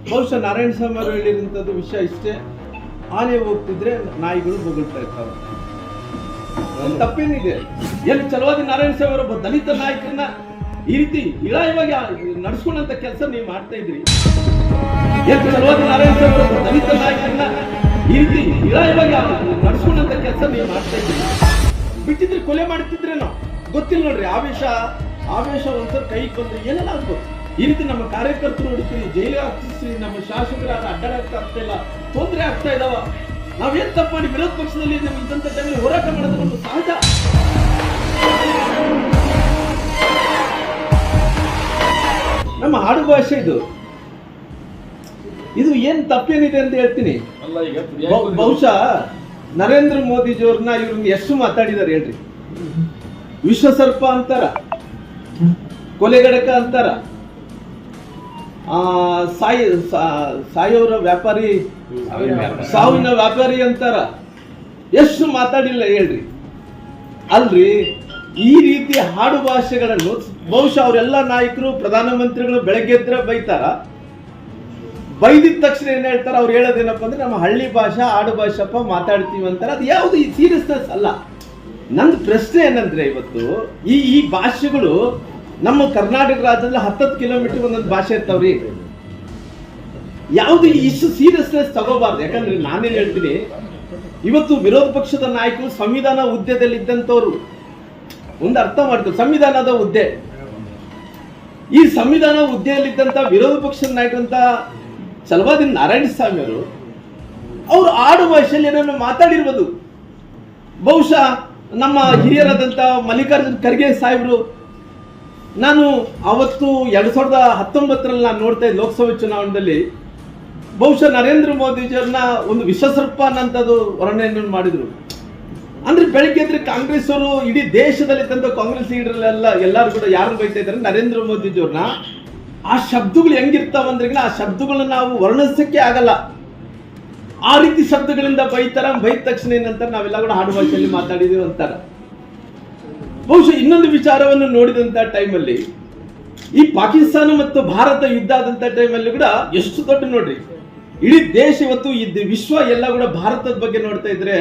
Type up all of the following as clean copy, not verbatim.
ಬಹುಶಃ ನಾರಾಯಣ ಸ್ವಾಮಿ ಅವರು ಹೇಳಿರುವಂಥದ್ದು ವಿಷಯ ಇಷ್ಟೇ, ಆನೆ ಹೋಗ್ತಿದ್ರೆ ನಾಯಿಗಳು ಬೊಗಳ್ತಾ ಇರ್ತಾವೆ. ತಪ್ಪೇನಿದೆ? ಎಲ್ಲಿ ಛಲವಾದಿ ನಾರಾಯಣ ಸ್ವಾಮಿ ಅವರೊಬ್ಬ ದಲಿತ ನಾಯಕರನ್ನ ಈ ರೀತಿ ಇಳಾಯವಾಗಿ ನಡೆಸ್ಕೊಂಡಂತ ಕೆಲಸ ನೀವು ಮಾಡ್ತಾ ಇದ್ರಿ. ಎಲ್ಲಿ ಛಲವಾದಿ ನಾರಾಯಣ ಸ್ವಾಮಿ ಅವರೊಬ್ಬ ದಲಿತ ನಾಯಕರನ್ನ ಈ ರೀತಿ ಇಳಾಯವಾಗಿ ನಡೆಸ್ಕೊಂಡಂತ ಕೆಲಸ ನೀವು ಮಾಡ್ತಾ ಇದ್ರಿ. ಬಿಟ್ಟಿದ್ರೆ ಕೊಲೆ ಮಾಡ್ತಿದ್ರೇನೋ ಗೊತ್ತಿಲ್ಲ ನೋಡ್ರಿ. ಆವೇಶ ಒಂದ್ಸಲ ಕೈಗೆ ಬಂದ್ರೆ ಏನೆಲ್ಲ ಆಗ್ಬೋದು. ಈ ರೀತಿ ನಮ್ಮ ಕಾರ್ಯಕರ್ತರು ಹೊಡಿತೀರಿ, ಜೈಲಿಗೆ ಹಾಕ್ತಿಸ್ರಿ, ನಮ್ಮ ಶಾಸಕರ ಅಡ್ಡಾಡಕ್ಕೆ ಆಗ್ತಾ ಇಲ್ಲ, ತೊಂದರೆ ಆಗ್ತಾ ಇದಾವ. ನಾವೇನ್ ತಪ್ಪು ಮಾಡಿ ವಿರೋಧ ಪಕ್ಷದಲ್ಲಿ ಇದ್ದಂತ ಟೈಮಲ್ಲಿ ಹೋರಾಟ ಮಾಡೋದು ಒಂದು ಸಹಜ. ನಮ್ಮ ಆಡು ಭಾಷೆ ಇದು ಏನ್ ತಪ್ಪೇನಿದೆ ಅಂತ ಹೇಳ್ತೀನಿ. ಬಹುಶಃ ನರೇಂದ್ರ ಮೋದಿಜಿಯವ್ರನ್ನ ಇವ್ರನ್ನ ಎಷ್ಟು ಮಾತಾಡಿದಾರೆ ಹೇಳ್ರಿ. ವಿಶ್ವಸರ್ಪ ಅಂತಾರ, ಕೊಲೆಗಡಕ ಅಂತಾರ, ಸಾಯೋರ ವ್ಯಾಪಾರಿ, ಸಾವಿನ ವ್ಯಾಪಾರಿ ಅಂತಾರ. ಎಷ್ಟು ಮಾತಾಡಿಲ್ಲ ಹೇಳ್ರಿ. ಅಲ್ರಿ, ಈ ರೀತಿ ಹಾಡು ಭಾಷೆಗಳನ್ನು ಬಹುಶಃ ಅವರೆಲ್ಲ ನಾಯಕರು, ಪ್ರಧಾನಮಂತ್ರಿಗಳು ಬೆಳಗ್ಗೆ ಎದ್ರೆ ಬೈತಾರ. ಬೈದಿದ ತಕ್ಷಣ ಏನ್ ಹೇಳ್ತಾರ, ಅವ್ರು ಹೇಳೋದೇನಪ್ಪ ಅಂದ್ರೆ ನಮ್ಮ ಹಳ್ಳಿ ಭಾಷಾ ಆಡು ಭಾಷೆಪ್ಪ ಮಾತಾಡ್ತೀವಿ ಅಂತಾರೆ. ಅದು ಯಾವುದು ಈ ಸೀರಿಯಸ್ನೆಸ್ ಅಲ್ಲ. ನಂದು ಪ್ರಶ್ನೆ ಏನಂದ್ರೆ, ಇವತ್ತು ಈ ಭಾಷೆಗಳು ನಮ್ಮ ಕರ್ನಾಟಕ ರಾಜ್ಯದಲ್ಲಿ 10 ಕಿಲೋಮೀಟರ್ ಒಂದೊಂದು ಭಾಷೆ ಇರ್ತಾವ್ರಿ. ಯಾವುದು ಇಷ್ಟು ಸೀರಿಯಸ್ನೆಸ್ ತಗೋಬಾರ್ದು. ಯಾಕಂದ್ರೆ ನಾನೇನ್ ಹೇಳ್ತೀನಿ, ಇವತ್ತು ವಿರೋಧ ಪಕ್ಷದ ನಾಯಕರು ಸಂವಿಧಾನ ಹುದ್ದೆದಲ್ಲಿ ಇದ್ದಂಥವ್ರು ಒಂದು ಅರ್ಥ ಮಾಡ್ತಾರೆ. ಸಂವಿಧಾನದ ಹುದ್ದೆ, ಈ ಸಂವಿಧಾನ ಹುದ್ದೆಯಲ್ಲಿದ್ದಂತ ವಿರೋಧ ಪಕ್ಷದ ನಾಯಕರಂತ ಛಲವಾದಿ ನಾರಾಯಣ ಸ್ವಾಮಿ ಅವರು ಆಡು ಭಾಷೆಯಲ್ಲಿ ಏನನ್ನು ಮಾತಾಡಿರ್ಬೋದು. ಬಹುಶಃ ನಮ್ಮ ಹಿರಿಯರಾದಂಥ ಮಲ್ಲಿಕಾರ್ಜುನ್ ಖರ್ಗೆ ಸಾಹೇಬರು, ನಾನು ಅವತ್ತು 2019ರಲ್ಲಿ ನಾನು ನೋಡ್ತಾ ಇದ್ದೆ ಲೋಕಸಭೆ ಚುನಾವಣೆಯಲ್ಲಿ, ಬಹುಶಃ ನರೇಂದ್ರ ಮೋದಿಜಿಯವ್ರನ್ನ ಒಂದು ವಿಶ್ವಸರ್ಪ ಅನ್ನಂಥದ್ದು ವರ್ಣನೆಯನ್ನು ಮಾಡಿದ್ರು. ಅಂದ್ರೆ ಬೆಳಗ್ಗೆ ಎದ್ರೆ ಕಾಂಗ್ರೆಸ್ ಅವರು ಇಡೀ ದೇಶದಲ್ಲಿದ್ದಂಥ ಕಾಂಗ್ರೆಸ್ ಲೀಡರ್ಲೆಲ್ಲ ಎಲ್ಲರೂ ಕೂಡ ಯಾರು ಬೈತಾ ಇದ್ದಾರೆ ನರೇಂದ್ರ ಮೋದಿಜಿಯವ್ರನ್ನ. ಆ ಶಬ್ದಗಳು ಹೆಂಗಿರ್ತಾವಂದ್ರೆ ಆ ಶಬ್ದಗಳನ್ನ ನಾವು ವರ್ಣಿಸಕ್ಕೆ ಆಗಲ್ಲ. ಆ ರೀತಿ ಶಬ್ದಗಳಿಂದ ಬೈದ ತಕ್ಷಣ ಏನಂತಾರೆ, ನಾವೆಲ್ಲ ಕೂಡ ಆಡು ಭಾಷೆಯಲ್ಲಿ ಮಾತಾಡಿದೀವಿ ಅಂತಾರ. ಬಹುಶಃ ಇನ್ನೊಂದು ವಿಚಾರವನ್ನು ನೋಡಿದಂತ ಟೈಮಲ್ಲಿ, ಈ ಪಾಕಿಸ್ತಾನ ಮತ್ತು ಭಾರತ ಯುದ್ಧ ಆದಂತ ಟೈಮಲ್ಲಿ ಕೂಡ ಎಷ್ಟು ದೊಡ್ಡ ನೋಡ್ರಿ, ಇಡೀ ದೇಶ ಇವತ್ತು ವಿಶ್ವ ಎಲ್ಲ ಕೂಡ ಭಾರತದ ಬಗ್ಗೆ ನೋಡ್ತಾ ಇದ್ರೆ,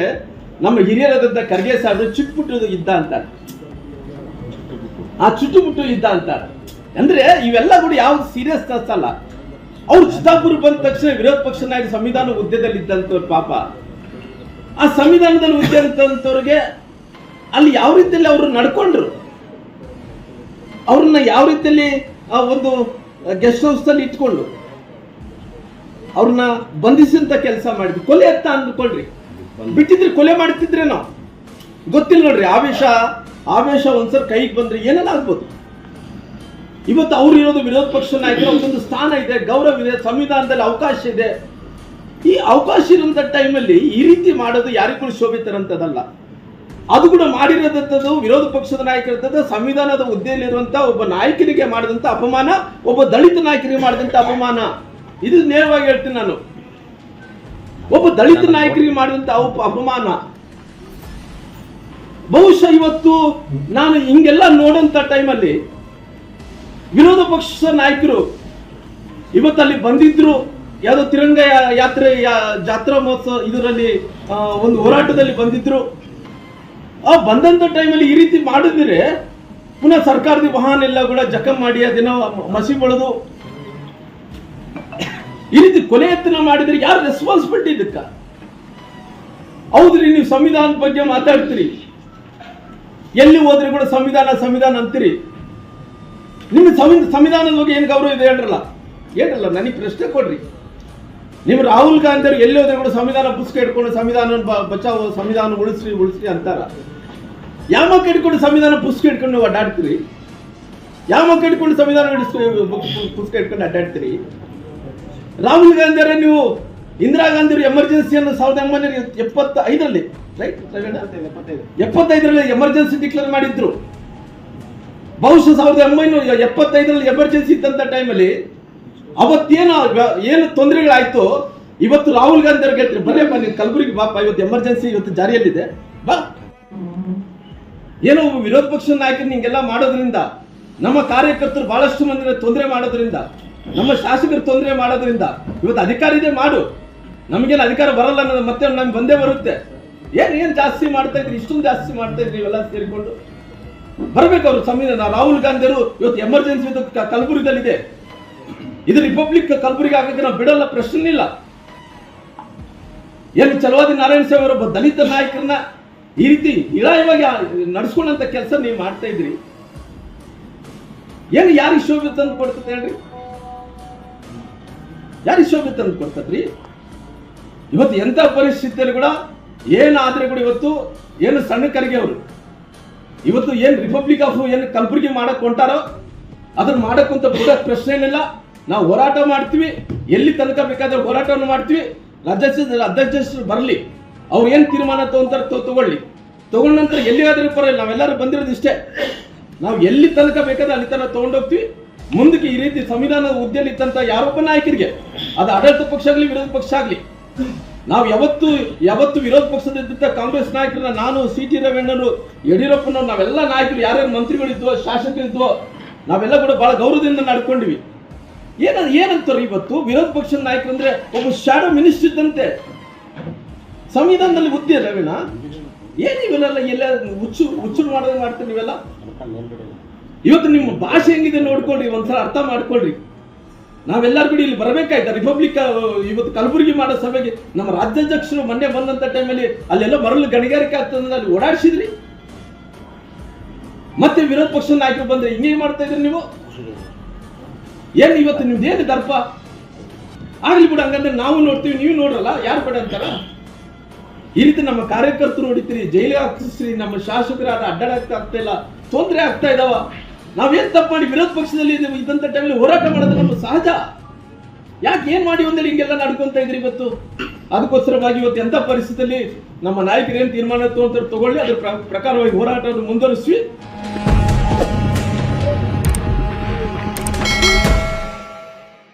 ನಮ್ಮ ಹಿರಿಯರಾದಂತ ಖರ್ಗೆ ಸಾಹೇಬರು ಚುಟ್ಪುಟ್ಟು ಯುದ್ಧ ಅಂತಾರೆ, ಆ ಚುಟ್ಟುಮುಟ್ಟು ಯುದ್ಧ ಅಂತಾರೆ. ಅಂದ್ರೆ ಇವೆಲ್ಲ ಕೂಡ ಯಾವ್ದು ಸೀರಿಯಸ್ನೆಸ್ ಅಲ್ಲ. ಅವ್ರು ಚಿತ್ತಾಪುರ ಬಂದ ತಕ್ಷಣ ವಿರೋಧ ಪಕ್ಷ ನಾಯಕ ಸಂವಿಧಾನ ಹುದ್ದೆದಲ್ಲಿ ಇದ್ದಂಥವ್ರು ಪಾಪ, ಆ ಸಂವಿಧಾನದಲ್ಲಿ ಹುದ್ದೆ ಅಂತವ್ರಿಗೆ ಅಲ್ಲಿ ಯಾವ ರೀತಿಯಲ್ಲಿ ಅವರು ನಡ್ಕೊಂಡ್ರು, ಅವ್ರನ್ನ ಯಾವ ರೀತಿಯಲ್ಲಿ ಒಂದು ಗೆಸ್ಟ್ ಹೌಸ್ ಅಲ್ಲಿ ಇಟ್ಕೊಂಡು ಅವ್ರನ್ನ ಬಂಧಿಸಿದಂತ ಕೆಲಸ ಮಾಡಿದ್ವಿ. ಕೊಲೆ ಅಂತ ಅಂದ್ಕೊಳ್ರಿ, ಬಿಟ್ಟಿದ್ರೆ ಕೊಲೆ ಮಾಡ್ತಿದ್ರೇನೋ ಗೊತ್ತಿಲ್ಲ ನೋಡ್ರಿ. ಆವೇಶ ಒಂದ್ಸಲ ಕೈಗೆ ಬಂದ್ರೆ ಏನೆಲ್ಲ ಆಗ್ಬೋದು. ಇವತ್ತು ಅವ್ರು ಇರೋದು ವಿರೋಧ ಪಕ್ಷ ನಾಯಕರು, ಅವ್ರಿಗೊಂದು ಸ್ಥಾನ ಇದೆ, ಗೌರವ ಇದೆ, ಸಂವಿಧಾನದಲ್ಲಿ ಅವಕಾಶ ಇದೆ. ಈ ಅವಕಾಶ ಇರುವಂತ ಟೈಮಲ್ಲಿ ಈ ರೀತಿ ಮಾಡೋದು ಯಾರಿಗೂ ಶೋಭಿತರಂತದಲ್ಲ. ಅದು ಕೂಡ ಮಾಡಿರೋದಂಥದ್ದು ವಿರೋಧ ಪಕ್ಷದ ನಾಯಕರಂಥದ್ದು ಸಂವಿಧಾನದ ಹುದ್ದೆಯಲ್ಲಿರುವಂತ ಒಬ್ಬ ನಾಯಕನಿಗೆ ಮಾಡಿದಂತ ಅಪಮಾನ, ಒಬ್ಬ ದಲಿತ ನಾಯಕರಿಗೆ ಮಾಡಿದಂತ ಅಪಮಾನ. ಇದು ನೇರವಾಗಿ ಹೇಳ್ತೀನಿ ನಾನು, ಒಬ್ಬ ದಲಿತ ನಾಯಕರಿಗೆ ಮಾಡಿದಂತ ಅಪಮಾನ. ಬಹುಶಃ ಇವತ್ತು ನಾನು ಹಿಂಗೆಲ್ಲ ನೋಡೋಂತ ಟೈಮಲ್ಲಿ ವಿರೋಧ ಪಕ್ಷ ನಾಯಕರು ಇವತ್ತಲ್ಲಿ ಬಂದಿದ್ರು, ಯಾವುದೋ ತಿರಂಗ ಯಾತ್ರೆ ಜಾತ್ರಾ ಮಹೋತ್ಸವ ಇದರಲ್ಲಿ ಒಂದು ಹೋರಾಟದಲ್ಲಿ ಬಂದಿದ್ರು. ಆ ಬಂದಂತ ಟೈಮಲ್ಲಿ ಈ ರೀತಿ ಮಾಡಿದ್ರೆ ಪುನಃ ಸರ್ಕಾರದ ವಾಹನ ಎಲ್ಲ ಕೂಡ ಜಖಂ ಮಾಡಿ ಅದೇನೋ ಮಸಿ ಬಳದು ಈ ರೀತಿ ಕೊಲೆ ಯತ್ನ ಮಾಡಿದ್ರೆ ಯಾರು ರೆಸ್ಪಾನ್ಸಿಬಿಲಿಟಿ ಇದಕ್ಕ? ಹೌದ್ರಿ, ನೀವು ಸಂವಿಧಾನದ ಬಗ್ಗೆ ಮಾತಾಡ್ತೀರಿ, ಎಲ್ಲಿ ಹೋದ್ರೆ ಕೂಡ ಸಂವಿಧಾನ ಅಂತೀರಿ. ನಿಮ್ಮ ಸಂವಿಧಾನದ ಬಗ್ಗೆ ಏನು ಗೌರವ ಇದೆ ಹೇಳ್ರಲ್ಲ. ನನಗೆ ಪ್ರಶ್ನೆ ಕೊಡ್ರಿ. ನೀವು ರಾಹುಲ್ ಗಾಂಧಿ ಅವರು ಎಲ್ಲಿ ಹೋದ್ರೆ ಕೂಡ ಸಂವಿಧಾನ ಪುಸ್ತಕ ಇಟ್ಕೊಂಡು ಸಂವಿಧಾನ ಬಚಾವ್, ಸಂವಿಧಾನ ಉಳಿಸ್ರಿ ಅಂತಾರ. ಯಾವ ಮಕ್ಕ ಇಟ್ಕೊಂಡು ಸಂವಿಧಾನ ಪುಸ್ತಕ ಇಟ್ಕೊಂಡು ನೀವು ಅಡ್ಡಾಡ್ತೀರಿ? ಯಾವ ಮಕ್ಕ ಇಟ್ಕೊಂಡು ಸಂವಿಧಾನ ಪುಸ್ತಕ ಇಟ್ಕೊಂಡು ಅಡ್ಡಾಡ್ತೀರಿ? ರಾಹುಲ್ ಗಾಂಧಿ ಅವರೇ, ನೀವು ಇಂದಿರಾ ಗಾಂಧಿ ಅವರು ಎಮರ್ಜೆನ್ಸಿಯನ್ನು 1975ರಲ್ಲಿ ರೈಟ್ 75ರಲ್ಲಿ ಎಮರ್ಜೆನ್ಸಿ ಡಿಕ್ಲೇರ್ ಮಾಡಿದ್ರು. ಬಹುಶಃ 1975ರಲ್ಲಿ ಎಮರ್ಜೆನ್ಸಿ ಇದ್ದಂತ ಟೈಮಲ್ಲಿ ಅವತ್ತೇನು ತೊಂದರೆಗಳಾಯ್ತು, ಇವತ್ತು ರಾಹುಲ್ ಗಾಂಧಿ ಅವ್ರಿಗೆ ಹೇಳ್ತೀರಿ ಬರೇಪ್ಪ ನೀವು ಕಲಬುರಗಿ ಬಾಪ, ಇವತ್ತು ಎಮರ್ಜೆನ್ಸಿ ಇವತ್ತು ಜಾರಿಯಲ್ಲಿದೆ ಬಾ. ಏನೋ ವಿರೋಧ ಪಕ್ಷದ ನಾಯಕರು ಹಿಂಗೆಲ್ಲ ಮಾಡೋದ್ರಿಂದ, ನಮ್ಮ ಕಾರ್ಯಕರ್ತರು ಬಹಳಷ್ಟು ಮಂದಿ ತೊಂದರೆ ಮಾಡೋದ್ರಿಂದ ನಮ್ಮ ಶಾಸಕರು ತೊಂದರೆ ಮಾಡೋದ್ರಿಂದ ಇವತ್ತು ಅಧಿಕಾರ ಇದೆ ಮಾಡು, ನಮಗೇನು ಅಧಿಕಾರ ಬರಲ್ಲ ಅನ್ನೋದು ಮತ್ತೆ ನಮ್ಗೆ ಬಂದೇ ಬರುತ್ತೆ. ಏನ್ ಜಾಸ್ತಿ ಮಾಡ್ತಾ ಇದ್ರಿ, ಇಷ್ಟೊಂದು ಜಾಸ್ತಿ ಮಾಡ್ತಾ ಇದ್ರಿ ಇವೆಲ್ಲ ಸೇರಿಕೊಂಡು ಬರ್ಬೇಕು. ಅವರು ಸಂವಿಧಾನ ರಾಹುಲ್ ಗಾಂಧಿ ಅವರು ಇವತ್ತು ಎಮರ್ಜೆನ್ಸಿ ಕಲಬುರಗಿದಲ್ಲಿದೆ, ಇದು ರಿಪಬ್ಲಿಕ್ ಕಲಬುರಗಿ ಆಗಕ್ಕೆ ನಾವು ಬಿಡಲ್ಲ, ಪ್ರಶ್ನೆ ಇಲ್ಲ. ಏನು ಛಲವಾದಿ ನಾರಾಯಣ ಸ್ವಾಮಿ ಅವರೊಬ್ಬ ದಲಿತ ನಾಯಕರನ್ನ ಈ ರೀತಿ ಇಳಾಯವಾಗಿ ನಡೆಸ್ಕೊಂಡಂತ ಕೆಲಸ ನೀವು ಮಾಡ್ತಾ ಇದ್ರಿ. ಏನು ಯಾರಿಗೆ ಶೋಭೆ ತಂದು ಕೊಡ್ತದೆ ಹೇಳ್ರಿ, ಯಾರಿಗೆ ಶೋಭೆ ತಂದು ಕೊಡ್ತದ್ರಿ? ಇವತ್ತು ಎಂತ ಪರಿಸ್ಥಿತಿಯಲ್ಲಿ ಕೂಡ ಏನಾದ್ರೆ ಕೂಡ ಇವತ್ತು ಏನು ಸಣ್ಣ ಕರಿಗೆ ಅವರು ಇವತ್ತು ಏನ್ ರಿಪಬ್ಲಿಕ್ ಆಫ್ ಏನು ಕಲಬುರಗಿ ಮಾಡಕ್ ಹೊಂಟಾರೋ ಅದನ್ನ ಮಾಡಕ್ಕಂತ ಬಿಡೋ ಪ್ರಶ್ನೆ ಏನಿಲ್ಲ. ನಾವು ಹೋರಾಟ ಮಾಡ್ತೀವಿ, ಎಲ್ಲಿ ತನಕ ಬೇಕಾದ್ರೆ ಹೋರಾಟವನ್ನು ಮಾಡ್ತೀವಿ. ಅಧ್ಯಕ್ಷರು ಬರಲಿ, ಅವ್ರು ಏನ್ ತೀರ್ಮಾನ ತಗೊಂತಾರೆ ತಗೊಂಡ ನಂತರ ಎಲ್ಲಿಗಾದ್ರೂ ಪರವಾಗಿಲ್ಲ, ನಾವೆಲ್ಲರೂ ಬಂದಿರೋದು ಇಷ್ಟೇ, ನಾವು ಎಲ್ಲಿ ತನಕ ಬೇಕಾದ್ರೆ ಅಲ್ಲಿ ತನಕ ತಗೊಂಡೋಗ್ತೀವಿ. ಮುಂದಕ್ಕೆ ಈ ರೀತಿ ಸಂವಿಧಾನದ ಹುದ್ದೆಯಲ್ಲಿ ಇದ್ದಂತ ಯಾರೊಬ್ಬ ನಾಯಕರಿಗೆ, ಅದು ಆಡಳಿತ ಪಕ್ಷ ಆಗಲಿ ವಿರೋಧ ಪಕ್ಷ ಆಗಲಿ, ನಾವು ಯಾವತ್ತು ವಿರೋಧ ಪಕ್ಷದಿದ್ದ ಕಾಂಗ್ರೆಸ್ ನಾಯಕರನ್ನ ನಾನು ಸಿ.ಟಿ. ರವೀಣ್ಣರು, ಯಡಿಯೂರಪ್ಪನವ್ರು, ನಾವೆಲ್ಲ ನಾಯಕರು ಯಾರ್ಯಾರು ಮಂತ್ರಿಗಳಿದ್ವೋ ಶಾಸಕರಿದ್ವೋ ನಾವೆಲ್ಲ ಕೂಡ ಬಹಳ ಗೌರವದಿಂದ ನಡ್ಕೊಂಡಿವಿ. ಏನಂತಾರೆ ಇವತ್ತು ವಿರೋಧ ಪಕ್ಷದ ನಾಯಕರು ಅಂದ್ರೆ ಒಬ್ಬ ಶಾಡೋ ಮಿನಿಸ್ಟರ್ ಇದ್ದಂತೆ. ಸಂವಿಧಾನದಲ್ಲಿ ಹುದ್ದೆ ರವೀಣ, ಏನ್ ಇವೆಲ್ಲ ಎಲ್ಲ ಹುಚ್ಚು ಮಾಡೋದು ಮಾಡ್ತೀರಿ ನೀವೆಲ್ಲ. ಇವತ್ತು ನಿಮ್ಮ ಭಾಷೆ ಹೆಂಗಿದೆ ನೋಡ್ಕೊಳ್ರಿ, ಒಂದ್ಸಲ ಅರ್ಥ ಮಾಡ್ಕೊಳ್ರಿ. ನಾವೆಲ್ಲರೂ ಕೂಡ ಇಲ್ಲಿ ಬರಬೇಕಾಯ್ತಾ ರಿಪಬ್ಲಿಕ್ ಇವತ್ತು ಕಲಬುರಗಿ ಮಾಡೋ ಸಭೆಗೆ? ನಮ್ಮ ರಾಜ್ಯಾಧ್ಯಕ್ಷರು ಮೊನ್ನೆ ಬಂದಂತ ಟೈಮಲ್ಲಿ ಅಲ್ಲೆಲ್ಲ ಮರಳು ಗಣಿಗಾರಿಕೆ ಆಗ್ತದೆ, ಅಲ್ಲಿ ಓಡಾಡಿಸಿದ್ರಿ. ಮತ್ತೆ ವಿರೋಧ ಪಕ್ಷದ ನಾಯಕರು ಬಂದ್ರೆ ಹಿಂಗೆ ಮಾಡ್ತಾ ಇದ್ರಿ ನೀವು. ಏನ್ ಇವತ್ತು ನಿಮ್ದು ಏನು ದರ್ಪ ಆಗ್ಲಿ ಬಿಡ, ಹಂಗಂದ್ರೆ ನಾವು ನೋಡ್ತೀವಿ ನೀವು ನೋಡ್ರಲ್ಲ, ಯಾರು ಬೇಡ ಅಂತಾರ? ಈ ರೀತಿ ನಮ್ಮ ಕಾರ್ಯಕರ್ತರು ನೋಡಿತೀರಿ, ಜೈಲಿಗೆ ಹಾಕಿಸ್ರಿ, ನಮ್ಮ ಶಾಸಕರಾದ ಅಡ್ಡಾಡಕ್ಕೆ ಆಗ್ತಾ ಇಲ್ಲ, ತೊಂದರೆ ಆಗ್ತಾ ಇದಾವ. ನಾವೇನ್ ತಪ್ಪು ಮಾಡಿ ವಿರೋಧ ಪಕ್ಷದಲ್ಲಿ ಇದ್ದಂತ ಟೈಮಲ್ಲಿ ಹೋರಾಟ ಮಾಡೋದು ನಮ್ಮ ಸಹಜ. ಯಾಕೆ ಏನ್ ಮಾಡಿ ಒಂದೇಳಿ ಹಿಂಗೆಲ್ಲ ನಡ್ಕೊಂತ ಇದ್ರಿ ಇವತ್ತು? ಅದಕ್ಕೋಸ್ಕರವಾಗಿ ಇವತ್ತು ಎಂತ ಪರಿಸ್ಥಿತಿಯಲ್ಲಿ ನಮ್ಮ ನಾಯಕರು ಏನ್ ತೀರ್ಮಾನ ತಗೊಳ್ಳಿ, ಅದ್ರ ಪ್ರಕಾರವಾಗಿ ಹೋರಾಟವನ್ನು ಮುಂದುವರಿಸ್ವಿ.